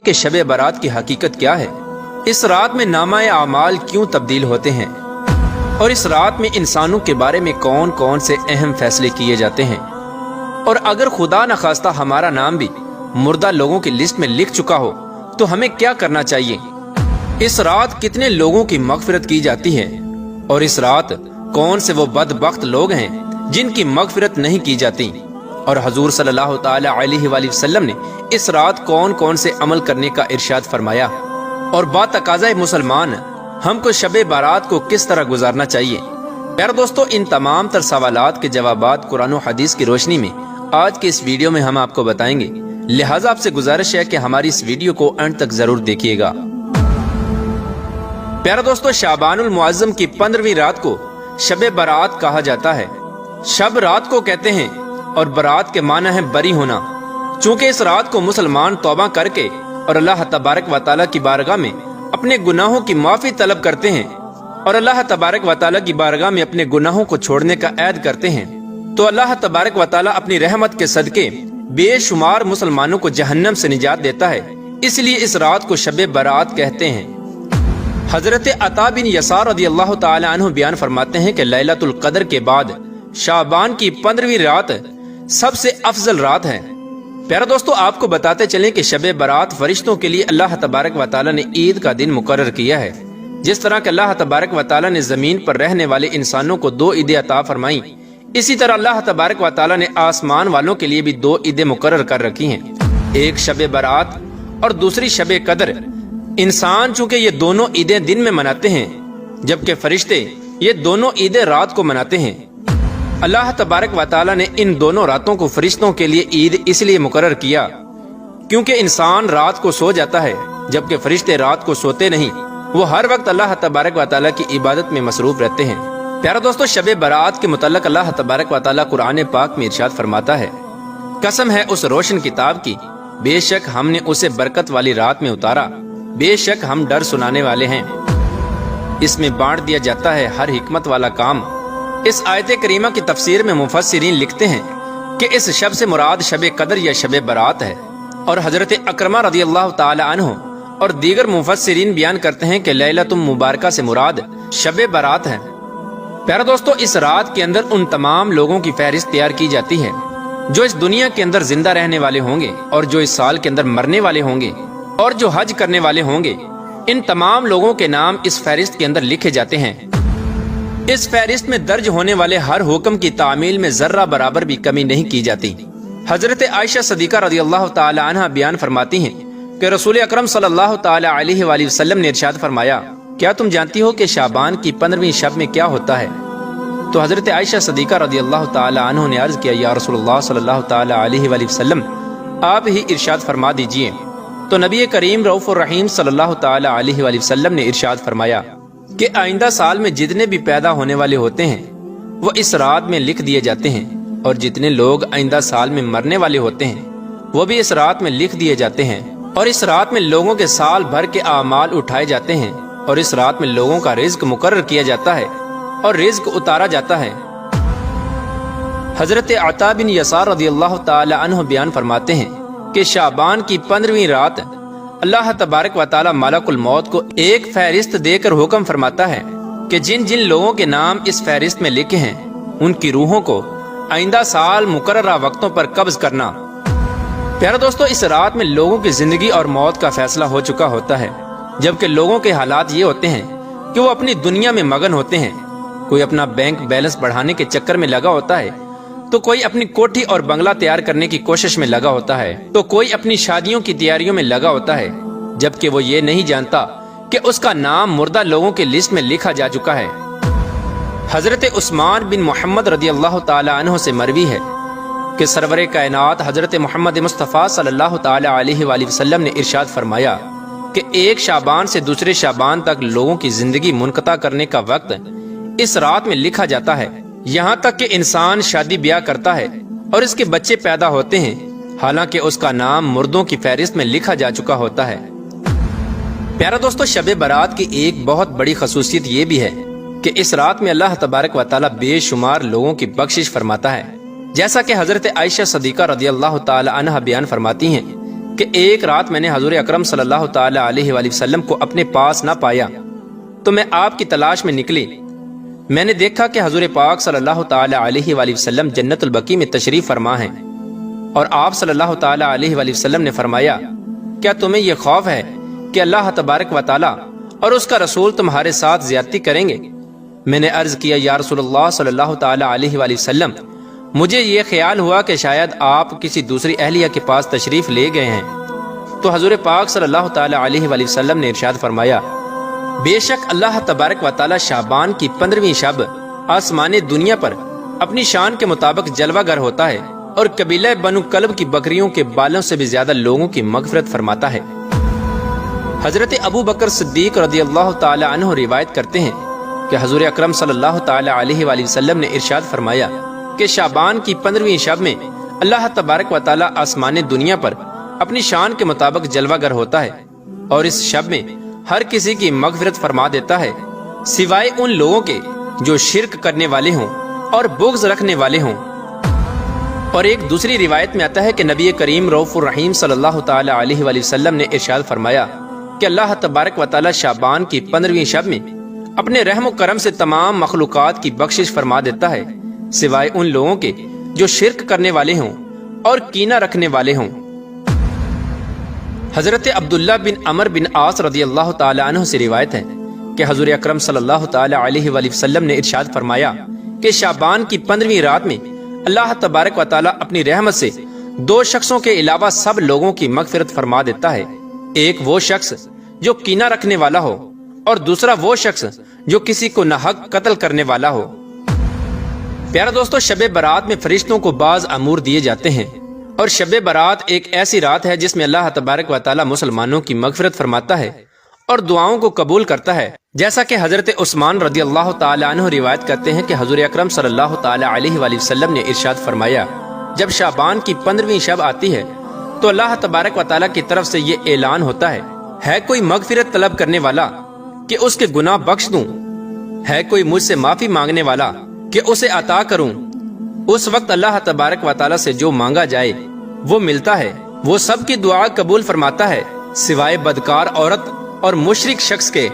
کہ شب برات کی حقیقت کیا ہے، اس رات میں نامہ اعمال کیوں تبدیل ہوتے ہیں، اور اس رات میں انسانوں کے بارے میں کون کون سے اہم فیصلے کیے جاتے ہیں، اور اگر خدا نخواستہ ہمارا نام بھی مردہ لوگوں کی لسٹ میں لکھ چکا ہو تو ہمیں کیا کرنا چاہیے، اس رات کتنے لوگوں کی مغفرت کی جاتی ہے، اور اس رات کون سے وہ بدبخت لوگ ہیں جن کی مغفرت نہیں کی جاتی، اور حضور صلی اللہ تعالی علیہ وآلہ وسلم نے اس رات کون کون سے عمل کرنے کا ارشاد فرمایا، اور با تقاضۂ مسلمان ہم کو شب بارات کو کس طرح گزارنا چاہیے۔ پیارے دوستو، ان تمام تر سوالات کے جوابات قرآن و حدیث کی روشنی میں آج کے اس ویڈیو میں ہم آپ کو بتائیں گے، لہٰذا آپ سے گزارش ہے کہ ہماری اس ویڈیو کو اینڈ تک ضرور دیکھیے گا۔ پیارے دوستو، شعبان المعظم کی 15ویں رات کو شب برات کہا جاتا ہے۔ شب رات کو کہتے ہیں اور برات کے معنی ہے بری ہونا، چونکہ اس رات کو مسلمان توبہ کر کے اور اللہ تبارک و تعالیٰ کی بارگاہ میں اپنے گناہوں کی معافی طلب کرتے ہیں، اور اللہ تبارک و تعالیٰ کی بارگاہ میں اپنے گناہوں کو چھوڑنے کا عہد کرتے ہیں، تو اللہ تبارک و تعالیٰ اپنی رحمت کے صدقے بے شمار مسلمانوں کو جہنم سے نجات دیتا ہے، اس لیے اس رات کو شب برات کہتے ہیں۔ حضرت عطا بن یسار رضی اللہ تعالی عنہ بیان فرماتے ہیں کہ لیلۃ القدر کے بعد شعبان کی 15ویں رات سب سے افضل رات ہے۔ پیارے دوستو، آپ کو بتاتے چلیں کہ شب برات فرشتوں کے لیے اللہ تبارک و تعالی نے عید کا دن مقرر کیا ہے، جس طرح کہ اللہ تبارک و تعالی نے زمین پر رہنے والے انسانوں کو 2 عیدیں عطا فرمائیں، اسی طرح اللہ تبارک و تعالی نے آسمان والوں کے لیے بھی 2 عیدیں مقرر کر رکھی ہیں، ایک شب برات اور دوسری شب قدر۔ انسان چونکہ یہ دونوں عیدیں دن میں مناتے ہیں، جبکہ فرشتے یہ دونوں عیدیں رات کو مناتے ہیں۔ اللہ تبارک و تعالی نے ان دونوں راتوں کو فرشتوں کے لیے عید اس لیے مقرر کیا کیونکہ انسان رات کو سو جاتا ہے، جبکہ فرشتے رات کو سوتے نہیں، وہ ہر وقت اللہ تبارک و تعالی کی عبادت میں مصروف رہتے ہیں۔ پیارے دوستو، شب برات کے متعلق اللہ تبارک و تعالی قرآن پاک میں ارشاد فرماتا ہے، قسم ہے اس روشن کتاب کی، بے شک ہم نے اسے برکت والی رات میں اتارا، بے شک ہم ڈر سنانے والے ہیں۔ اس میں بانٹ دیا جاتا ہے ہر حکمت والا کام۔ اس آیت کریمہ کی تفسیر میں مفسرین لکھتے ہیں کہ اس شب سے مراد شب قدر یا شب برات ہے، اور حضرت اکرمہ رضی اللہ تعالی عنہ اور دیگر مفسرین بیان کرتے ہیں کہ لیلۃ مبارکہ سے مراد شب برات ہے۔ پیارے دوستو، اس رات کے اندر ان تمام لوگوں کی فہرست تیار کی جاتی ہے جو اس دنیا کے اندر زندہ رہنے والے ہوں گے، اور جو اس سال کے اندر مرنے والے ہوں گے، اور جو حج کرنے والے ہوں گے۔ ان تمام لوگوں کے نام اس فہرست کے اندر لکھے جاتے ہیں۔ اس فہرست میں درج ہونے والے ہر حکم کی تعمیل میں ذرہ برابر بھی کمی نہیں کی جاتی۔ حضرت عائشہ صدیقہ رضی اللہ تعالی عنہ بیان فرماتی ہیں کہ رسول اکرم صلی اللہ تعالی علیہ وآلہ وسلم نے ارشاد فرمایا، کیا تم جانتی ہو کہ شعبان کی 15ویں شب میں کیا ہوتا ہے؟ تو حضرت عائشہ صدیقہ رضی اللہ تعالی عنہ نے عرض کیا، یا رسول اللہ صلی اللہ تعالی علیہ وآلہ وسلم، آپ ہی ارشاد فرما دیجئے۔ تو نبی کریم رؤوف الرحیم صلی اللہ تعالی علیہ وآلہ وسلم نے ارشاد فرمایا کہ آئندہ سال میں جتنے بھی پیدا ہونے والے ہوتے ہیں وہ اس رات میں لکھ دیے جاتے ہیں، اور جتنے لوگ آئندہ سال میں مرنے والے ہوتے ہیں وہ بھی اس رات میں لکھ دیے جاتے ہیں، اور اس رات میں لوگوں کے سال بھر کے اعمال اٹھائے جاتے ہیں، اور اس رات میں لوگوں کا رزق مقرر کیا جاتا ہے اور رزق اتارا جاتا ہے۔ حضرت عطا بن یسار رضی اللہ تعالی عنہ بیان فرماتے ہیں کہ شعبان کی 15ویں رات اللہ تبارک و تعالی ملک الموت کو ایک فہرست دے کر حکم فرماتا ہے کہ جن جن لوگوں کے نام اس فہرست میں لکھے ہیں ان کی روحوں کو آئندہ سال مقررہ وقتوں پر قبض کرنا۔ پیارے دوستو، اس رات میں لوگوں کی زندگی اور موت کا فیصلہ ہو چکا ہوتا ہے، جبکہ لوگوں کے حالات یہ ہوتے ہیں کہ وہ اپنی دنیا میں مگن ہوتے ہیں، کوئی اپنا بینک بیلنس بڑھانے کے چکر میں لگا ہوتا ہے، تو کوئی اپنی کوٹھی اور بنگلہ تیار کرنے کی کوشش میں لگا ہوتا ہے، تو کوئی اپنی شادیوں کی تیاریوں میں لگا ہوتا ہے، جبکہ وہ یہ نہیں جانتا کہ اس کا نام مردہ لوگوں کی لسٹ میں لکھا جا چکا ہے۔ حضرت عثمان بن محمد رضی اللہ تعالی عنہ سے مروی ہے کہ سرور کائنات حضرت محمد مصطفیٰ صلی اللہ تعالی علیہ وآلہ وسلم نے ارشاد فرمایا کہ ایک شعبان سے دوسرے شعبان تک لوگوں کی زندگی منقطع کرنے کا وقت اس رات میں لکھا جاتا ہے، یہاں تک کہ انسان شادی بیاہ کرتا ہے اور اس کے بچے پیدا ہوتے ہیں، حالانکہ اس کا نام مردوں کی فہرست میں لکھا جا چکا ہوتا ہے۔ پیارا دوستو، شب برات کی ایک بہت بڑی خصوصیت یہ بھی ہے کہ اس رات میں اللہ تبارک و تعالی بے شمار لوگوں کی بخشش فرماتا ہے، جیسا کہ حضرت عائشہ صدیقہ رضی اللہ تعالی عنہ بیان فرماتی ہیں کہ ایک رات میں نے حضور اکرم صلی اللہ تعالی علیہ وآلہ وسلم کو اپنے پاس نہ پایا تو میں آپ کی تلاش میں نکلی۔ میں نے دیکھا کہ حضور پاک صلی اللہ تعالی علیہ وآلہ وسلم جنت البقیع میں تشریف فرما ہیں، اور آپ صلی اللہ تعالی علیہ وآلہ وسلم نے فرمایا، کیا تمہیں یہ خوف ہے کہ اللہ تبارک و تعالی اور اس کا رسول تمہارے ساتھ زیادتی کریں گے؟ میں نے عرض کیا، یا رسول اللہ صلی اللہ تعالی علیہ وآلہ وسلم، مجھے یہ خیال ہوا کہ شاید آپ کسی دوسری اہلیہ کے پاس تشریف لے گئے ہیں۔ تو حضور پاک صلی اللہ تعالی علیہ وآلہ وسلم نے ارشاد فرمایا، بے شک اللہ تبارک و تعالی شعبان کی 15ویں شب آسمان دنیا پر اپنی شان کے مطابق جلوہ گر ہوتا ہے، اور قبیلہ بنو کلب کی بکریوں کے بالوں سے بھی زیادہ لوگوں کی مغفرت فرماتا ہے۔ حضرت ابو بکر صدیق رضی اللہ تعالی عنہ روایت کرتے ہیں کہ حضور اکرم صلی اللہ تعالی علیہ وآلہ وسلم نے ارشاد فرمایا کہ شعبان کی 15ویں شب میں اللہ تبارک و تعالی آسمان دنیا پر اپنی شان کے مطابق جلوہ گر ہوتا ہے، اور اس شب میں ہر کسی کی مغفرت فرما دیتا ہے سوائے ان لوگوں کے جو شرک کرنے والے ہوں اور بغض رکھنے والے ہوں۔ اور ایک دوسری روایت میں آتا ہے کہ نبی کریم رؤوف الرحیم صلی اللہ تعالی علیہ وآلہ وسلم نے ارشاد فرمایا کہ اللہ تبارک و تعالی شعبان کی 15ویں شب میں اپنے رحم و کرم سے تمام مخلوقات کی بخشش فرما دیتا ہے سوائے ان لوگوں کے جو شرک کرنے والے ہوں اور کینہ رکھنے والے ہوں۔ حضرت عبداللہ بن عمر بن عاص رضی اللہ تعالی عنہ سے روایت ہے کہ حضور اکرم صلی اللہ تعالی علیہ وآلہ وسلم نے ارشاد فرمایا کہ شعبان کی 15ویں رات میں اللہ تبارک و تعالی اپنی رحمت سے 2 شخصوں کے علاوہ سب لوگوں کی مغفرت فرما دیتا ہے، ایک وہ شخص جو کینہ رکھنے والا ہو، اور دوسرا وہ شخص جو کسی کو ناحق قتل کرنے والا ہو۔ پیارا دوستو، شب برات میں فرشتوں کو بعض امور دیے جاتے ہیں، اور شب برات ایک ایسی رات ہے جس میں اللہ تبارک و تعالی مسلمانوں کی مغفرت فرماتا ہے اور دعاؤں کو قبول کرتا ہے، جیسا کہ حضرت عثمان رضی اللہ تعالی عنہ روایت کرتے ہیں کہ حضور اکرم صلی اللہ تعالی علیہ وآلہ وسلم نے ارشاد فرمایا، جب شعبان کی 15ویں شب آتی ہے تو اللہ تبارک و تعالی کی طرف سے یہ اعلان ہوتا ہے کوئی مغفرت طلب کرنے والا کہ اس کے گناہ بخش دوں؟ ہے کوئی مجھ سے معافی مانگنے والا کہ اسے عطا کروں؟ اس وقت اللہ تبارک و تعالی سے جو مانگا جائے وہ ملتا ہے، وہ سب کی دعا قبول فرماتا ہے سوائے بدکار عورت اور مشرک شخص کے۔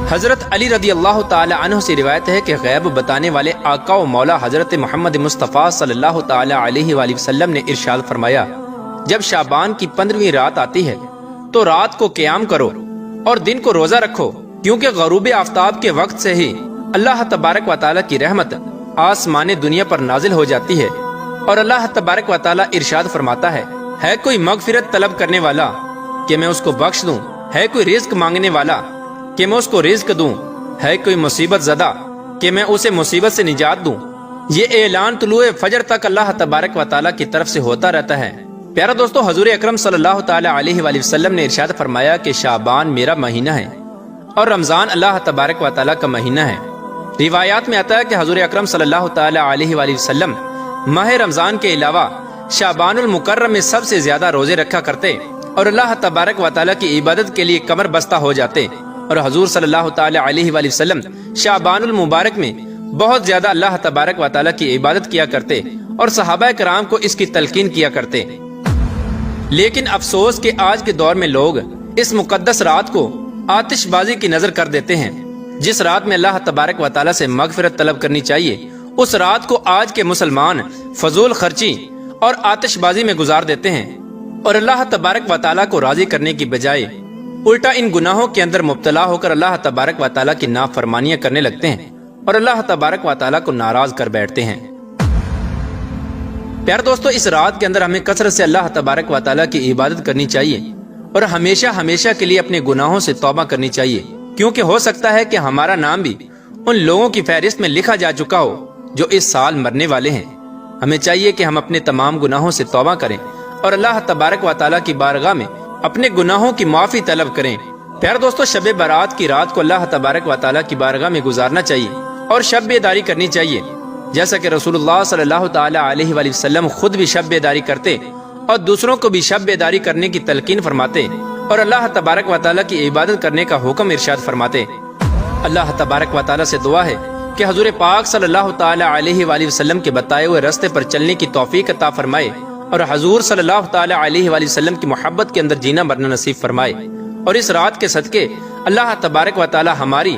حضرت علی رضی اللہ تعالی عنہ سے روایت ہے کہ غیب بتانے والے آقا و مولا حضرت محمد مصطفیٰ صلی اللہ تعالی علیہ وآلہ وسلم نے ارشاد فرمایا، جب شعبان کی 15ویں رات آتی ہے تو رات کو قیام کرو اور دن کو روزہ رکھو، کیونکہ غروب آفتاب کے وقت سے ہی اللہ تبارک و تعالی کی رحمت آسمان دنیا پر نازل ہو جاتی ہے، اور اللہ تبارک و تعالی ارشاد فرماتا ہے کوئی مغفرت طلب کرنے والا کہ میں اس کو بخش دوں؟ ہے کوئی رزق مانگنے والا کہ میں اس کو رزق دوں؟ ہے کوئی مصیبت زدہ کہ میں اسے مصیبت سے نجات دوں؟ یہ اعلان طلوع فجر تک اللہ تبارک و تعالی کی طرف سے ہوتا رہتا ہے۔ پیارا دوستو، حضور اکرم صلی اللہ تعالی علیہ وآلہ وسلم نے ارشاد فرمایا کہ شعبان میرا مہینہ ہے اور رمضان اللہ تبارک و تعالی کا مہینہ ہے۔ روایات میں آتا ہے کہ حضور اکرم صلی اللہ تعالی علیہ وآلہ وسلم ماہ رمضان کے علاوہ شعبان المکرم میں سب سے زیادہ روزے رکھا کرتے اور اللہ تبارک و تعالی کی عبادت کے لیے کمر بستہ ہو جاتے، اور حضور صلی اللہ تعالی علیہ وآلہ وسلم شعبان المبارک میں بہت زیادہ اللہ تبارک و تعالی کی عبادت کیا کرتے اور صحابہ کرام کو اس کی تلقین کیا کرتے۔ لیکن افسوس کہ آج کے دور میں لوگ اس مقدس رات کو آتش بازی کی نظر کر دیتے ہیں۔ جس رات میں اللہ تبارک و تعالی سے مغفرت طلب کرنی چاہیے، اس رات کو آج کے مسلمان فضول خرچی اور آتش بازی میں گزار دیتے ہیں، اور اللہ تبارک و تعالی کو راضی کرنے کی بجائے الٹا ان گناہوں کے اندر مبتلا ہو کر اللہ تبارک و تعالی کی نافرمانیاں کرنے لگتے ہیں اور اللہ تبارک و تعالی کو ناراض کر بیٹھتے ہیں۔ پیار دوستو، اس رات کے اندر ہمیں کثرت سے اللہ تبارک و تعالی کی عبادت کرنی چاہیے اور ہمیشہ ہمیشہ کے لیے اپنے گناہوں سے توبہ کرنی چاہیے، کیونکہ ہو سکتا ہے کہ ہمارا نام بھی ان لوگوں کی فہرست میں لکھا جا چکا ہو جو اس سال مرنے والے ہیں۔ ہمیں چاہیے کہ ہم اپنے تمام گناہوں سے توبہ کریں اور اللہ تبارک و تعالی کی بارگاہ میں اپنے گناہوں کی معافی طلب کریں۔ پیار دوستو، شب برات کی رات کو اللہ تبارک و تعالی کی بارگاہ میں گزارنا چاہیے اور شب بیداری کرنی چاہیے، جیسا کہ رسول اللہ صلی اللہ تعالی علیہ وآلہ وسلم خود بھی شب بیداری کرتے اور دوسروں کو بھی شب بیداری کرنے کی تلقین فرماتے اور اللہ تبارک و تعالی کی عبادت کرنے کا حکم ارشاد فرماتے۔ اللہ تبارک و تعالی سے دعا ہے کہ حضور پاک صلی اللہ تعالی علیہ وآلہ وسلم کے بتائے ہوئے راستے پر چلنے کی توفیق عطا فرمائے اور حضور صلی اللہ تعالی علیہ وآلہ وسلم کی محبت کے اندر جینا مرنا نصیب فرمائے، اور اس رات کے صدقے اللہ تبارک و تعالی ہماری